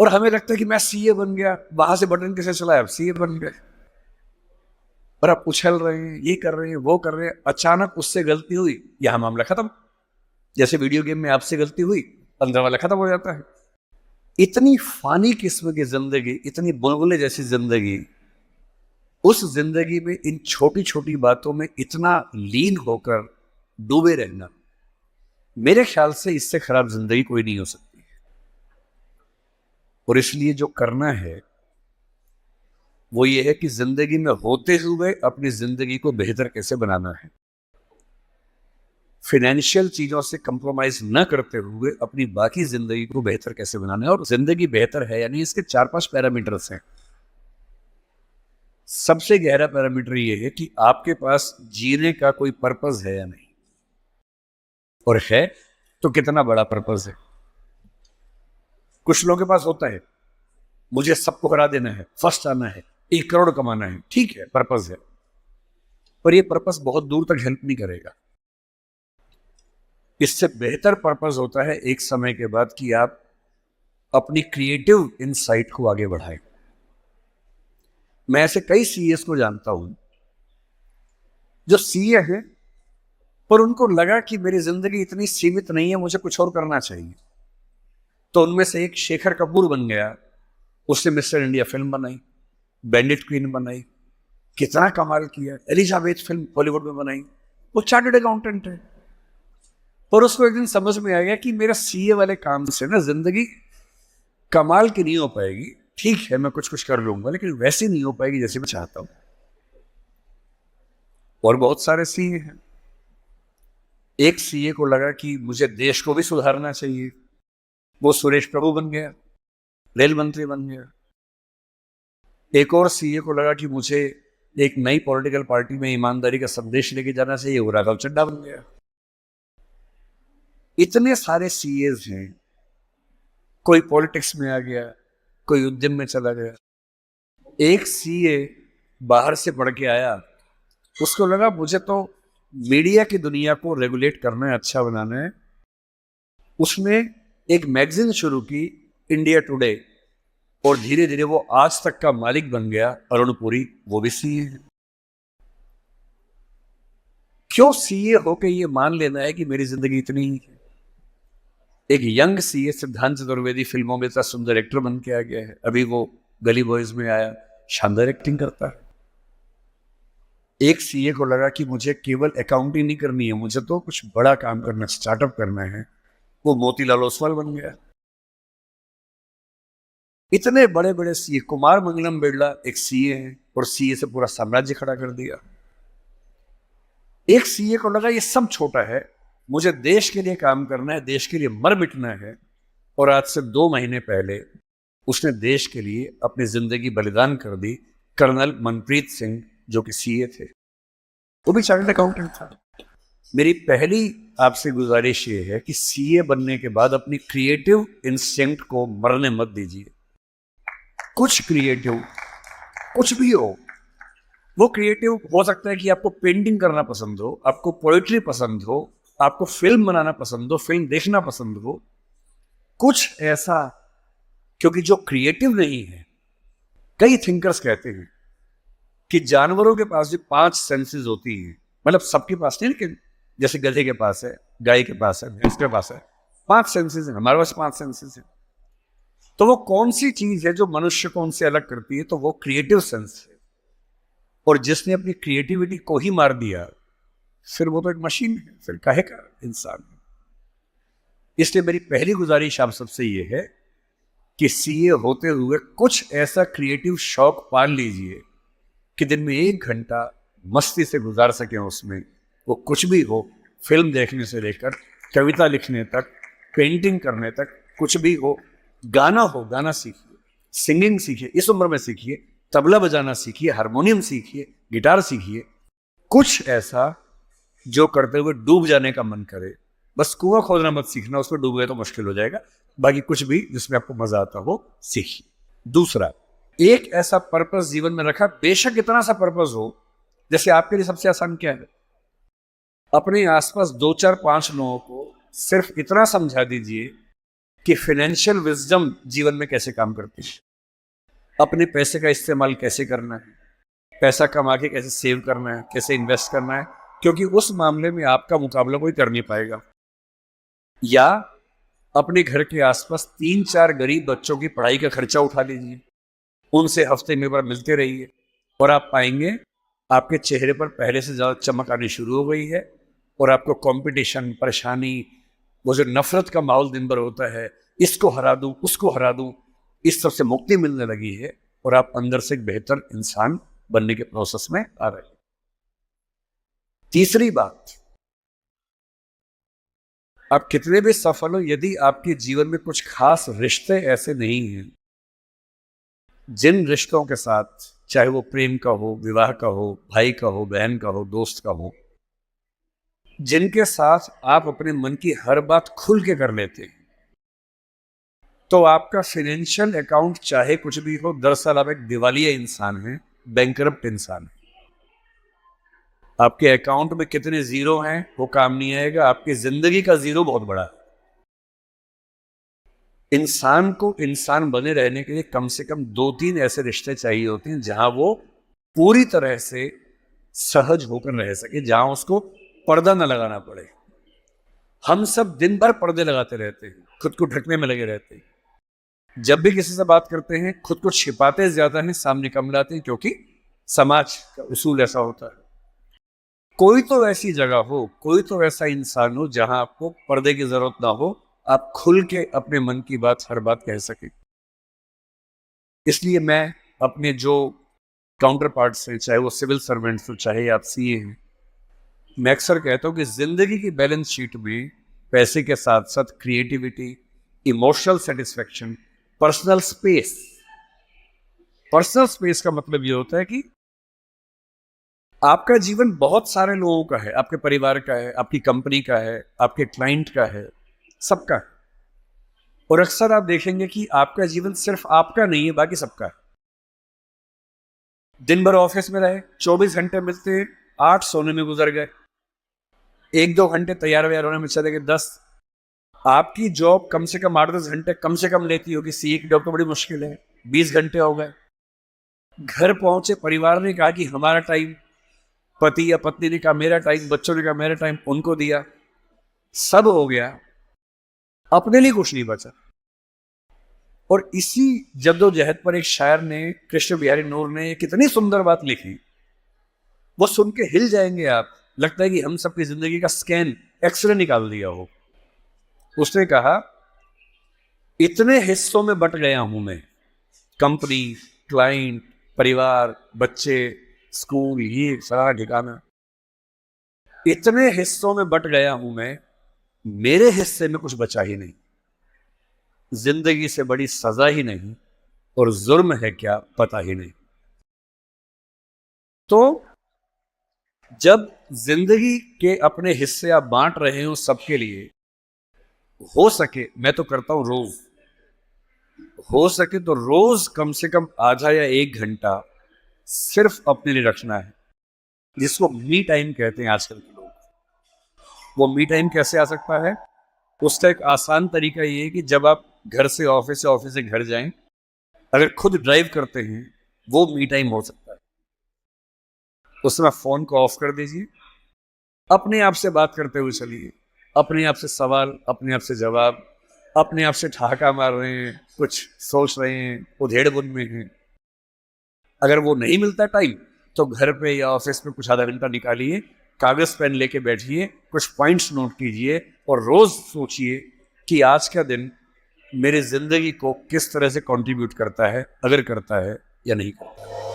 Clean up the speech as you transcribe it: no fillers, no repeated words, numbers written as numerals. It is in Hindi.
और हमें लगता है कि मैं सीए बन गया, वहां से बटन कैसे चलाया, सीए बन गए। और आप उछल रहे हैं, ये कर रहे हैं, वो कर रहे हैं, अचानक उससे गलती हुई, यहां मामला खत्म। जैसे वीडियो गेम में आपसे गलती हुई, अंदर वाला खत्म हो जाता है। इतनी फानी किस्म की जिंदगी, इतनी बुलबुले जैसी जिंदगी, उस जिंदगी में इन छोटी छोटी बातों में इतना लीन होकर डूबे रहना, मेरे ख्याल से इससे खराब जिंदगी कोई नहीं हो सकती। और इसलिए जो करना है वो ये है कि जिंदगी में होते हुए अपनी जिंदगी को बेहतर कैसे बनाना है। फाइनेंशियल चीजों से कंप्रोमाइज न करते हुए अपनी बाकी जिंदगी को बेहतर कैसे बनाना है। और जिंदगी बेहतर है यानी इसके 4-5 पैरामीटर्स हैं। सबसे गहरा पैरामीटर ये है कि आपके पास जीने का कोई पर्पस है या नहीं, और है तो कितना बड़ा पर्पस है। कुछ लोगों के पास होता है, मुझे सबको हरा देना है, फर्स्ट आना है, 1 करोड़ कमाना है, ठीक है, पर्पस है, पर ये पर्पस बहुत दूर तक हेल्प नहीं करेगा। इससे बेहतर पर्पस होता है एक समय के बाद कि आप अपनी क्रिएटिव इनसाइट को आगे बढ़ाएं। मैं ऐसे कई सीएस को जानता हूं जो सीए हैं, पर उनको लगा कि मेरी जिंदगी इतनी सीमित नहीं है, मुझे कुछ और करना चाहिए। तो उनमें से एक शेखर कपूर बन गया, उसने मिस्टर इंडिया फिल्म बनाई, बैंडिट क्वीन बनाई, कितना कमाल किया, एलिजाबेथ फिल्म हॉलीवुड में बनाई। वो चार्टर्ड अकाउंटेंट है, पर उसको एक दिन समझ में आ गया कि मेरा सीए वाले काम से ना जिंदगी कमाल की नहीं हो पाएगी। ठीक है, मैं कुछ कुछ कर लूंगा, लेकिन वैसी नहीं हो पाएगी जैसे मैं चाहता हूं। और बहुत सारे सीए हैं। एक सीए को लगा कि मुझे देश को भी सुधारना चाहिए, वो सुरेश प्रभु बन गया, रेल मंत्री बन गया। एक और सीए को लगा कि मुझे एक नई पॉलिटिकल पार्टी में ईमानदारी का संदेश लेके जाना चाहिए, वो राघव चड्ढा बन गया। इतने सारे सीएस हैं, कोई पॉलिटिक्स में आ गया, कोई उद्यम में चला गया। एक सीए बाहर से पढ़ के आया, उसको लगा मुझे तो मीडिया की दुनिया को रेगुलेट करना है, अच्छा बनाना है। उसने एक मैगजीन शुरू की, इंडिया टुडे, और धीरे धीरे वो आज तक का मालिक बन गया। अरुण पुरी, वो भी सीए है। क्यों सीए होके ये मान लेना है कि मेरी जिंदगी इतनी ही है। एक यंग सीए सिद्धांत चतुर्वेदी फिल्मों में इतना सुंदर एक्टर बन के आ गया है, अभी वो गली बॉयज में आया, शानदार एक्टिंग करता है। एक सीए को लगा कि मुझे केवल अकाउंटिंग नहीं करनी है, मुझे तो कुछ बड़ा काम करना, स्टार्टअप करना है, वो मोतीलाल ओसवाल बन गया। इतने बड़े बड़े सीए, कुमार मंगलम बिरला एक सीए है, और सीए से पूरा साम्राज्य खड़ा कर दिया। एक सीए को लगा ये सब छोटा है, मुझे देश के लिए काम करना है, देश के लिए मर मिटना है। और आज से 2 महीने पहले उसने देश के लिए अपनी जिंदगी बलिदान कर दी। कर्नल मनप्रीत सिंह, जो कि सीए थे, वो भी चार्टर्ड अकाउंटेंट था। मेरी पहली आपसे गुजारिश ये है कि सीए बनने के बाद अपनी क्रिएटिव इंस्टिंक्ट को मरने मत दीजिए। कुछ क्रिएटिव, कुछ भी हो, वो क्रिएटिव हो सकता है कि आपको पेंटिंग करना पसंद हो, आपको पोएट्री पसंद हो, आपको फिल्म बनाना पसंद हो, फिल्म देखना पसंद हो, कुछ ऐसा। क्योंकि जो क्रिएटिव नहीं है, कई थिंकर्स कहते हैं कि जानवरों के पास जो 5 सेंसेस होती हैं, मतलब सबके पास नहीं, लेकिन जैसे गधे के पास है, गाय के पास है, भैंस के पास है, 5 सेंसेस हैं, हमारे पास 5 सेंसेस हैं। तो वो कौन सी चीज है जो मनुष्य को उनसे अलग करती है, तो वो क्रिएटिव सेंस है। और जिसने अपनी क्रिएटिविटी को ही मार दिया, फिर वो तो एक मशीन है, फिर काहे का इंसान है। इसलिए मेरी पहली गुजारिश आप सबसे ये है कि सीए होते हुए कुछ ऐसा क्रिएटिव शौक पाल लीजिए कि दिन में 1 घंटा मस्ती से गुजार सकें उसमें। वो कुछ भी हो, फिल्म देखने से लेकर कविता लिखने तक, पेंटिंग करने तक, कुछ भी हो। गाना हो, गाना सीखिए, सिंगिंग सीखिए, इस उम्र में सीखिए, तबला बजाना सीखिए, हारमोनियम सीखिए, गिटार सीखिए। कुछ ऐसा जो करते हुए डूब जाने का मन करे। बस कुआं खोदना मत सीखना, उसमें डूब गए तो मुश्किल हो जाएगा। बाकी कुछ भी जिसमें आपको मजा आता हो सीखिए। दूसरा, एक ऐसा पर्पस जीवन में रखा, बेशक इतना सा पर्पस हो, जैसे आपके लिए सबसे आसान क्या है, अपने आसपास 2, 4, 5 लोगों को सिर्फ इतना समझा दीजिए कि फाइनेंशियल विजडम जीवन में कैसे काम करती है, अपने पैसे का इस्तेमाल कैसे करना है, पैसा कमा के कैसे सेव करना है, कैसे इन्वेस्ट करना है, क्योंकि उस मामले में आपका मुकाबला कोई कर नहीं पाएगा। या अपने घर के आसपास 3-4 गरीब बच्चों की पढ़ाई का खर्चा उठा लीजिए, उनसे हफ्ते में बार मिलते रहिए और आप पाएंगे आपके चेहरे पर पहले से ज़्यादा चमक आनी शुरू हो गई है और आपको कंपटीशन, परेशानी, वो जो नफरत का माहौल दिन भर होता है, इसको हरा दूं, उसको हरा दूं, इस सब से मुक्ति मिलने लगी है और आप अंदर से एक बेहतर इंसान बनने के प्रोसेस में आ रहे हैं। तीसरी बात, आप कितने भी सफल हो, यदि आपके जीवन में कुछ खास रिश्ते ऐसे नहीं हैं, जिन रिश्तों के साथ, चाहे वो प्रेम का हो, विवाह का हो, भाई का हो, बहन का हो, दोस्त का हो, जिनके साथ आप अपने मन की हर बात खुल के कर लेते हैं, तो आपका फाइनेंशियल अकाउंट चाहे कुछ भी हो, दरअसल आप एक दिवालिया इंसान हैं, बैंकरप्ट इंसान है। आपके अकाउंट में कितने जीरो हैं वो काम नहीं आएगा, आपकी जिंदगी का जीरो बहुत बड़ा है। इंसान को इंसान बने रहने के लिए कम से कम 2-3 ऐसे रिश्ते चाहिए होते हैं जहां वो पूरी तरह से सहज होकर रह सके, जहां उसको पर्दा न लगाना पड़े। हम सब दिन भर पर्दे लगाते रहते हैं, खुद को ढकने में लगे रहते हैं। जब भी किसी से बात करते हैं खुद को छिपाते ज्यादा हैं, सामने कम लाते हैं, क्योंकि समाज का उसूल ऐसा होता है। कोई तो ऐसी जगह हो, कोई तो ऐसा इंसान हो जहां आपको पर्दे की जरूरत ना हो, आप खुल के अपने मन की बात, हर बात कह सके। इसलिए मैं अपने जो काउंटर पार्ट्स हैं, चाहे वो सिविल सर्वेंट्स हो, चाहे आप सीए हैं, मैं अक्सर कहता हूं कि जिंदगी की बैलेंस शीट में पैसे के साथ साथ creativity, emotional satisfaction, personal space. Personal space का मतलब ये होता है कि आपका जीवन बहुत सारे लोगों का है, आपके परिवार का है, आपकी कंपनी का है, आपके क्लाइंट का है, सबका है। और अक्सर आप देखेंगे कि आपका जीवन सिर्फ आपका नहीं है, बाकी सबका है। दिन भर ऑफिस में रहे, 24 घंटे मिलते हैं, 8 सोने में गुजर गए, 1-2 घंटे तैयार व्यार होने में चले गए 10। आपकी जॉब कम से कम 8-10 घंटे कम से कम लेती होगी, सीए की जॉब तो बड़ी मुश्किल है, 20 घंटे हो गए। घर पहुंचे, परिवार ने कहा कि हमारा टाइम, पति या पत्नी ने कहा मेरा टाइम, बच्चों ने कहा मेरा टाइम, उनको दिया, सब हो गया, अपने लिए कुछ नहीं बचा। और इसी जद्दोजहद पर एक शायर ने, कृष्ण बिहारी नूर ने, कितनी सुंदर बात लिखी, वो सुन के हिल जाएंगे आप। लगता है कि हम सबकी जिंदगी का स्कैन, एक्सरे निकाल दिया हो। उसने कहा, इतने हिस्सों में बट गया हूं मैं, कंपनी, क्लाइंट, परिवार, बच्चे, स्कूल, ये सारा ठिकाना, इतने हिस्सों में बट गया हूं मैं, मेरे हिस्से में कुछ बचा ही नहीं। जिंदगी से बड़ी सजा ही नहीं और जुर्म है क्या पता ही नहीं। तो जब जिंदगी के अपने हिस्से आप बांट रहे हो सबके लिए, हो सके, मैं तो करता हूं रोज, हो सके तो रोज कम से कम आधा या 1 घंटा सिर्फ अपने लिए रखना है, जिसको मी टाइम कहते हैं आजकल के लोग। वो मी टाइम कैसे आ सकता है? उसका एक आसान तरीका ये है कि जब आप घर से ऑफिस या ऑफिस से घर जाएं, अगर खुद ड्राइव करते हैं, वो मी टाइम हो सकता है। उस समय फोन को ऑफ कर दीजिए, अपने आप से बात करते हुए चलिए, अपने आप से सवाल, अपने आप से जवाब, अपने आप से ठहाका मार रहे हैं, कुछ सोच रहे हैं, उधेड़ बुन में हैं। अगर वो नहीं मिलता टाइम, तो घर पे या ऑफिस में कुछ आधा घंटा निकालिए, कागज पेन लेके बैठिए, कुछ पॉइंट्स नोट कीजिए और रोज सोचिए कि आज का दिन मेरी जिंदगी को किस तरह से कंट्रीब्यूट करता है, अगर करता है या नहीं करता है।